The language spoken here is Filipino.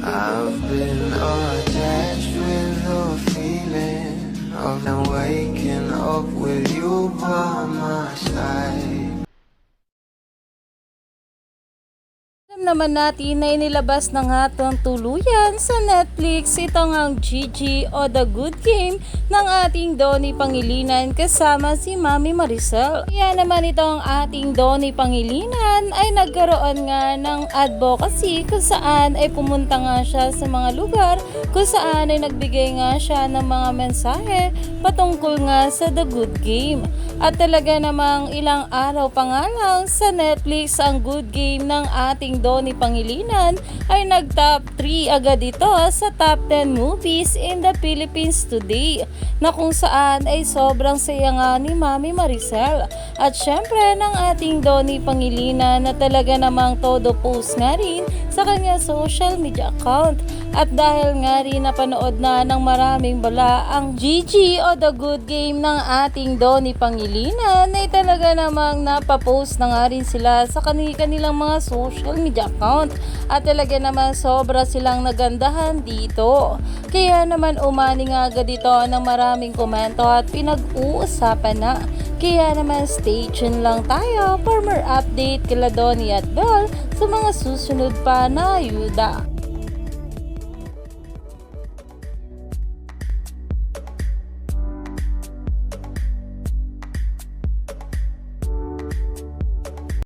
I've been attached with the feeling of now waking up with you by my side. Alam naman natin na inilabas na nga itong tuluyan sa Netflix itong ang Gigi o The Good Game ng ating Donnie Pangilinan kasama si Mami Maricel. Kaya naman itong ating Donnie Pangilinan ay nagkaroon nga ng advocacy kung saan ay pumunta nga siya sa mga lugar kung saan ay nagbigay nga siya ng mga mensahe patungkol nga sa The Good Game. At talaga namang ilang araw pa nga lang sa Netflix ang Good Game ng ating Donnie Pangilinan ay nag-top 3 agad ito sa top 10 movies in the Philippines today, na kung saan ay sobrang saya nga ni Mami Maricel at syempre ng ating Donnie Pangilinan na talaga namang todo post nga rin sa kanya social media account. At dahil nga rin napanood na ng maraming bala ang Gigi o The Good Game ng ating Donnie Pangilinan ay talaga namang napapost na nga rin sila sa kanilang mga social media account at talaga naman sobra silang nagandahan dito. Kaya naman umani nga agad dito ng maraming komento at pinag-uusapan na. Kaya naman stay tuned lang tayo for more update kila Donnie at Belle sa mga susunod pa na ayuda.